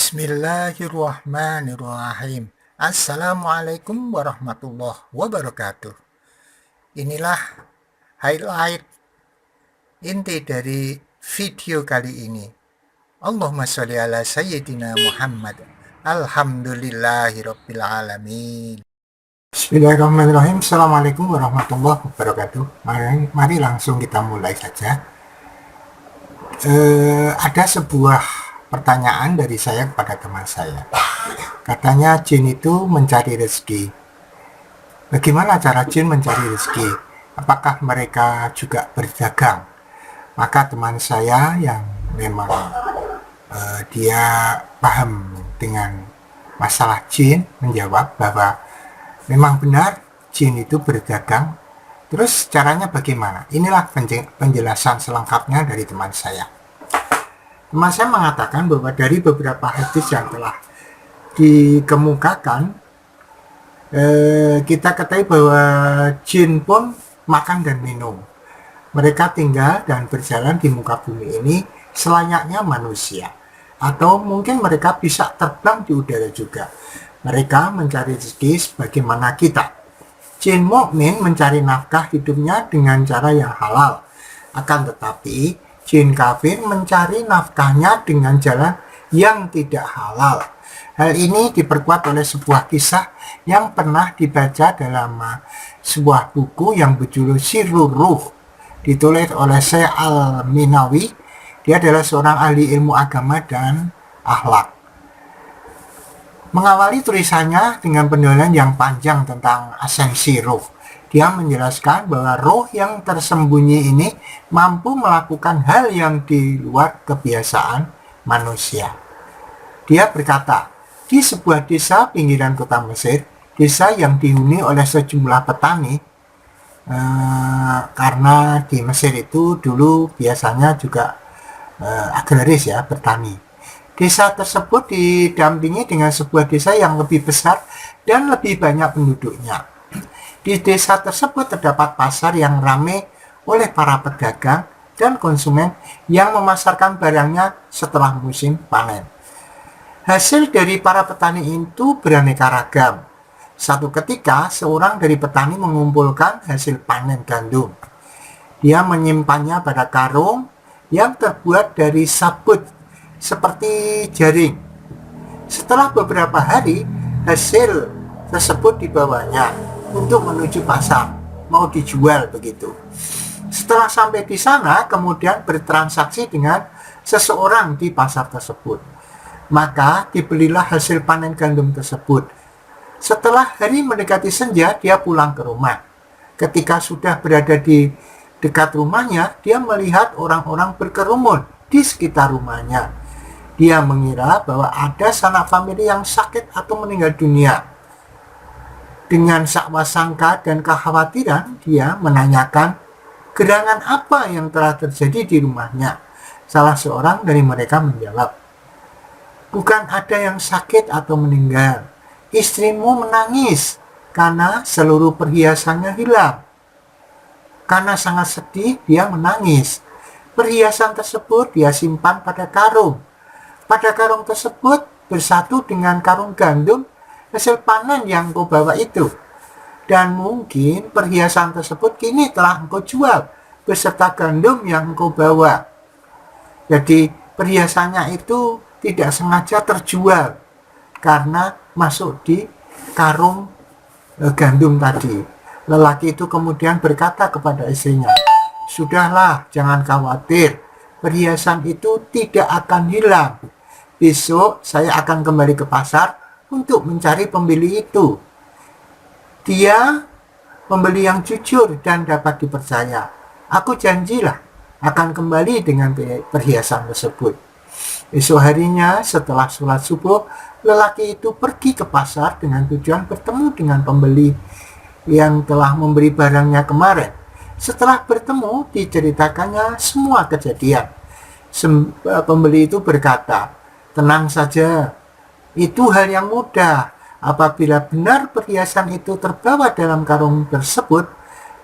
Bismillahirrahmanirrahim. Assalamualaikum warahmatullahi wabarakatuh. Inilah highlight inti dari video kali ini. Allahumma sholli ala sayyidina Muhammad. Alhamdulillahirabbil alamin. Bismillahirrahmanirrahim. Assalamualaikum warahmatullahi wabarakatuh. Mari langsung kita mulai saja. Ada sebuah pertanyaan dari saya kepada teman saya. Katanya jin itu mencari rezeki. Bagaimana cara jin mencari rezeki? Apakah mereka juga berdagang? Maka teman saya yang memang dia paham dengan masalah jin menjawab bahwa memang benar jin itu berdagang. Terus caranya bagaimana? Inilah penjelasan selengkapnya dari teman saya. Teman saya mengatakan bahwa dari beberapa hadis yang telah dikemukakan, kita ketahui bahwa jin pun makan dan minum. Mereka tinggal dan berjalan di muka bumi ini selayaknya manusia. Atau mungkin mereka bisa terbang di udara juga. Mereka mencari rezeki sebagaimana kita. Jin mukmin mencari nafkah hidupnya dengan cara yang halal. Akan tetapi, jin kafir mencari nafkahnya dengan jalan yang tidak halal. Hal ini diperkuat oleh sebuah kisah yang pernah dibaca dalam sebuah buku yang berjudul Sirrur Ruh, ditulis oleh Syekh Al-Minawi. Dia adalah seorang ahli ilmu agama dan akhlak. Mengawali tulisannya dengan pendalilan yang panjang tentang esensi ruh. Dia menjelaskan bahwa roh yang tersembunyi ini mampu melakukan hal yang di luar kebiasaan manusia. Dia berkata, di sebuah desa pinggiran kota Mesir, desa yang dihuni oleh sejumlah petani, karena di Mesir itu dulu biasanya juga agraris ya, bertani. Desa tersebut didampingi dengan sebuah desa yang lebih besar dan lebih banyak penduduknya. Di desa tersebut terdapat pasar yang ramai oleh para pedagang dan konsumen yang memasarkan barangnya setelah musim panen. Hasil dari para petani itu beraneka ragam. Satu ketika, seorang dari petani mengumpulkan hasil panen gandum. Dia menyimpannya pada karung yang terbuat dari sabut seperti jaring. Setelah beberapa hari, hasil tersebut dibawanya untuk menuju pasar, mau dijual begitu. Setelah sampai di sana, kemudian bertransaksi dengan seseorang di pasar tersebut. Maka dibelilah hasil panen gandum tersebut. Setelah hari mendekati senja, dia pulang ke rumah. Ketika sudah berada di dekat rumahnya, dia melihat orang-orang berkerumun di sekitar rumahnya. Dia mengira bahwa ada sanak famili yang sakit atau meninggal dunia. Dengan sakwasangka dan kekhawatiran, dia menanyakan gerangan apa yang telah terjadi di rumahnya. Salah seorang dari mereka menjawab, "Bukan ada yang sakit atau meninggal. Istrimu menangis karena seluruh perhiasannya hilang. Karena sangat sedih, dia menangis. Perhiasan tersebut dia simpan pada karung. Pada karung tersebut bersatu dengan karung gandum hasil panen yang engkau bawa itu. Dan mungkin perhiasan tersebut kini telah engkau jual beserta gandum yang engkau bawa." Jadi perhiasannya itu tidak sengaja terjual karena masuk di karung gandum tadi. Lelaki itu kemudian berkata kepada istrinya, "Sudahlah, jangan khawatir. Perhiasan itu tidak akan hilang. Besok saya akan kembali ke pasar untuk mencari pembeli itu. Dia pembeli yang jujur dan dapat dipercaya. Aku janjilah akan kembali dengan perhiasan tersebut." Esok harinya setelah sholat subuh, lelaki itu pergi ke pasar dengan tujuan bertemu dengan pembeli yang telah memberi barangnya kemarin. Setelah bertemu, diceritakannya semua kejadian. Pembeli itu berkata, "Tenang saja, itu hal yang mudah. Apabila benar perhiasan itu terbawa dalam karung tersebut,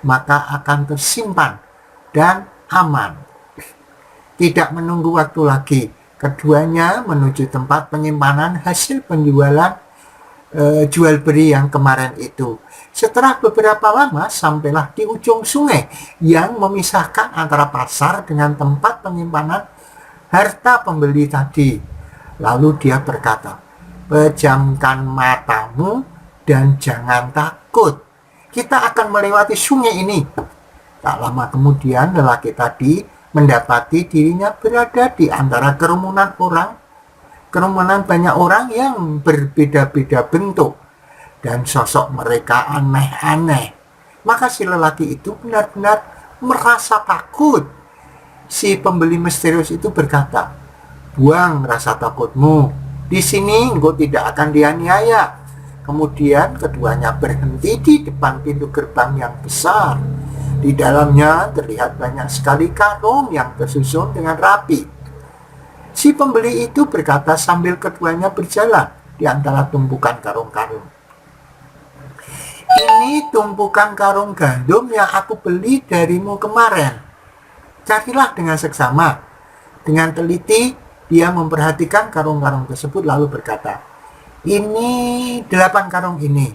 maka akan tersimpan dan aman." Tidak menunggu waktu lagi, Keduanya menuju tempat penyimpanan hasil penjualan jual beli yang kemarin itu. Setelah beberapa lama, sampailah di ujung sungai yang memisahkan antara pasar dengan tempat penyimpanan harta pembeli tadi. Lalu dia berkata, "Pejamkan matamu dan jangan takut. Kita akan melewati sungai ini." Tak lama kemudian, lelaki tadi mendapati dirinya berada di antara kerumunan banyak orang yang berbeda-beda bentuk dan sosok mereka aneh-aneh. Maka si lelaki itu benar-benar merasa takut. Si pembeli misterius itu berkata, "Buang rasa takutmu. Di sini engkau tidak akan dianiaya." Kemudian keduanya berhenti di depan pintu gerbang yang besar. Di dalamnya terlihat banyak sekali karung yang tersusun dengan rapi. Si pembeli itu berkata sambil keduanya berjalan di antara tumpukan karung-karung, "Ini tumpukan karung gandum yang aku beli darimu kemarin. Carilah dengan seksama." Dengan teliti, dia memperhatikan karung-karung tersebut lalu berkata, "Ini 8 karung ini.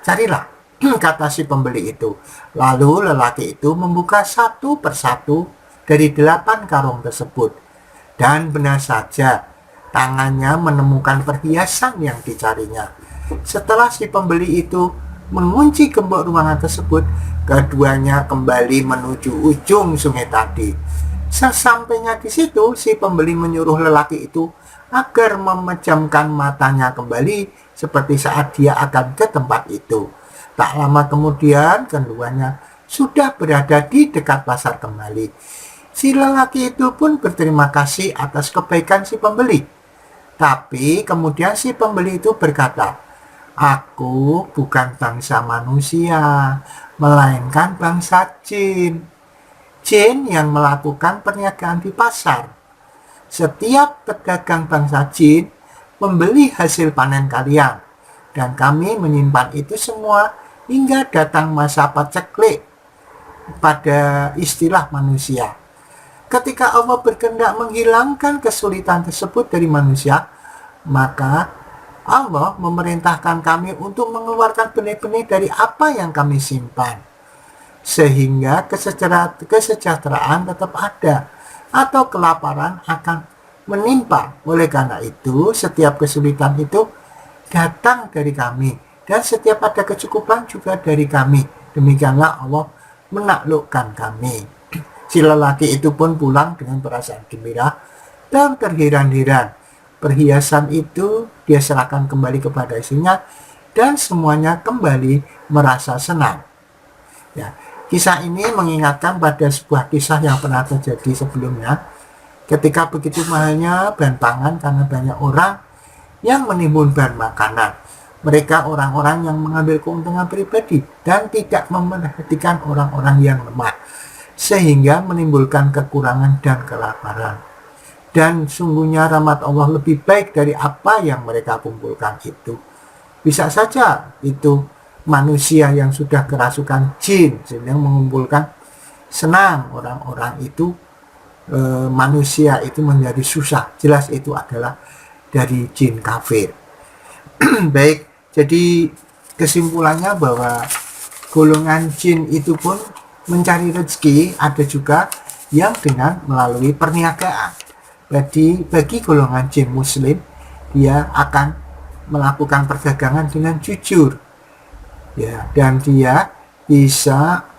Carilah," kata si pembeli itu. Lalu lelaki itu membuka satu persatu dari 8 karung tersebut. Dan benar saja, tangannya menemukan perhiasan yang dicarinya. Setelah si pembeli itu mengunci gembok ruangan tersebut, keduanya kembali menuju ujung sungai tadi. Sesampainya di situ, si pembeli menyuruh lelaki itu agar memejamkan matanya kembali seperti saat dia akan ke tempat itu. Tak lama kemudian, keduanya sudah berada di dekat pasar kembali. Si lelaki itu pun berterima kasih atas kebaikan si pembeli. Tapi kemudian si pembeli itu berkata, "Aku bukan bangsa manusia, melainkan bangsa jin. Jin yang melakukan perniagaan di pasar. Setiap pedagang bangsa jin membeli hasil panen kalian, dan kami menyimpan itu semua hingga datang masa paceklik pada istilah manusia. Ketika Allah berkehendak menghilangkan kesulitan tersebut dari manusia, maka Allah memerintahkan kami untuk mengeluarkan benih-benih dari apa yang kami simpan, sehingga kesejahteraan tetap ada, atau kelaparan akan menimpa. Oleh karena itu, setiap kesulitan itu datang dari kami, dan setiap ada kecukupan juga dari kami. Demikianlah Allah menaklukkan kami." Si lelaki itu pun pulang dengan perasaan gembira dan terheran-heran. Perhiasan itu dia serahkan kembali kepada istrinya, dan semuanya kembali merasa senang. Ya, kisah ini mengingatkan pada sebuah kisah yang pernah terjadi sebelumnya. Ketika begitu mahalnya bahan pangan karena banyak orang yang menimbun bahan makanan. Mereka orang-orang yang mengambil keuntungan pribadi dan tidak memperhatikan orang-orang yang lemah, sehingga menimbulkan kekurangan dan kelaparan. Dan sungguhnya rahmat Allah lebih baik dari apa yang mereka kumpulkan itu. Bisa saja itu manusia yang sudah kerasukan jin sedang mengumpulkan, senang orang-orang itu, manusia itu menjadi susah. Jelas itu adalah dari jin kafir. Baik, jadi kesimpulannya bahwa golongan jin itu pun mencari rezeki, ada juga yang dengan melalui perniagaan. Jadi bagi golongan jin muslim, dia akan melakukan perdagangan dengan jujur, ya, dan dia bisa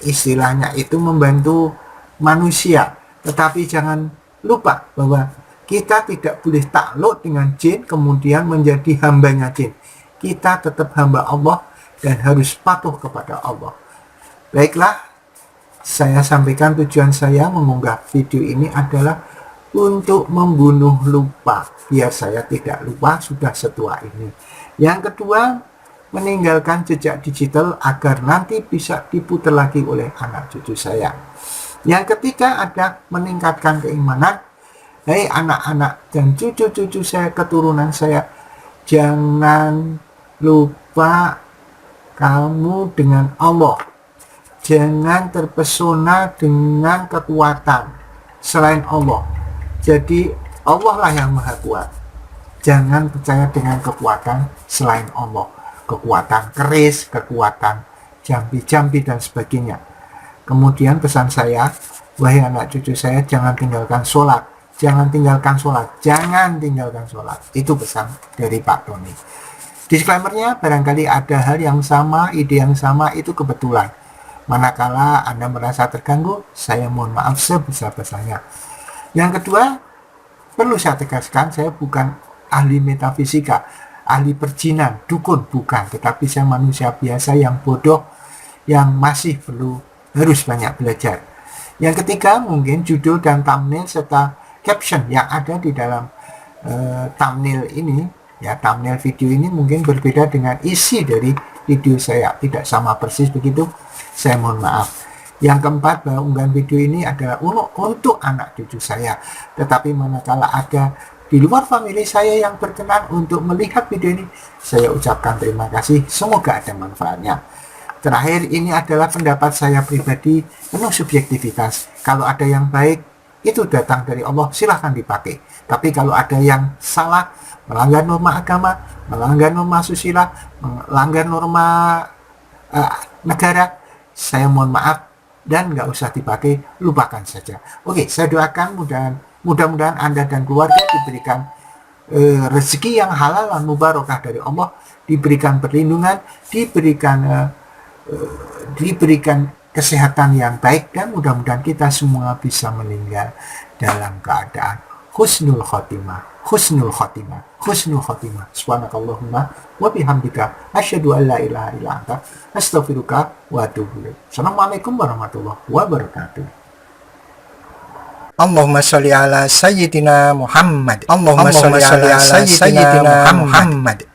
istilahnya itu membantu manusia. Tetapi jangan lupa bahwa kita tidak boleh takluk dengan jin kemudian menjadi hambanya jin. Kita tetap hamba Allah dan harus patuh kepada Allah. Baiklah, saya sampaikan tujuan saya mengunggah video ini adalah untuk membunuh lupa, biar saya tidak lupa sudah setua ini. Yang kedua, meninggalkan jejak digital agar nanti bisa diputar lagi oleh anak cucu saya. Yang ketiga ada meningkatkan keimanan. Hei anak-anak dan cucu-cucu saya, keturunan saya, jangan lupa kamu dengan Allah. Jangan terpesona dengan kekuatan selain Allah. Jadi Allah lah yang maha kuat. Jangan percaya dengan kekuatan selain Allah. Kekuatan keris, kekuatan jambi-jambi dan sebagainya. Kemudian pesan saya, wahai anak cucu saya, jangan tinggalkan sholat. Jangan tinggalkan sholat. Jangan tinggalkan sholat. Itu pesan dari Pak Tony. Disclaimer-nya, barangkali ada hal yang sama, ide yang sama, itu kebetulan. Manakala Anda merasa terganggu, saya mohon maaf sebesar-besarnya. Yang kedua, perlu saya tegaskan, saya bukan ahli metafisika, ahli perjinan, dukun, bukan. Tetapi saya manusia biasa yang bodoh, yang masih harus banyak belajar. Yang ketiga, mungkin judul dan thumbnail serta caption yang ada di dalam thumbnail ini, ya, thumbnail video ini mungkin berbeda dengan isi dari video saya, tidak sama persis begitu, saya mohon maaf. Yang keempat, bahwa unggahan video ini adalah untuk anak cucu saya, tetapi manakala ada di luar famili saya yang berkenan untuk melihat video ini, saya ucapkan terima kasih, semoga ada manfaatnya. Terakhir, ini adalah pendapat saya pribadi, penuh subjektivitas. Kalau ada yang baik, itu datang dari Allah, silahkan dipakai. Tapi kalau ada yang salah, melanggar norma agama, melanggar norma susila, melanggar norma negara, saya mohon maaf dan nggak usah dipakai, lupakan saja. Oke, saya doakan mudah-mudahan Anda dan keluarga diberikan rezeki yang halal dan mubarakah dari Allah, diberikan perlindungan, diberikan kesehatan yang baik, dan mudah-mudahan kita semua bisa meninggal dalam keadaan husnul khotimah. Subhanakallahumma wa bihamdika asyhadu an la ilaha illa anta astaghfiruka wa atubu ilaik. Assalamualaikum warahmatullahi wabarakatuh. Allahumma sholli ala sayyidina Muhammad. Allahumma sholli ala sayyidina Muhammad.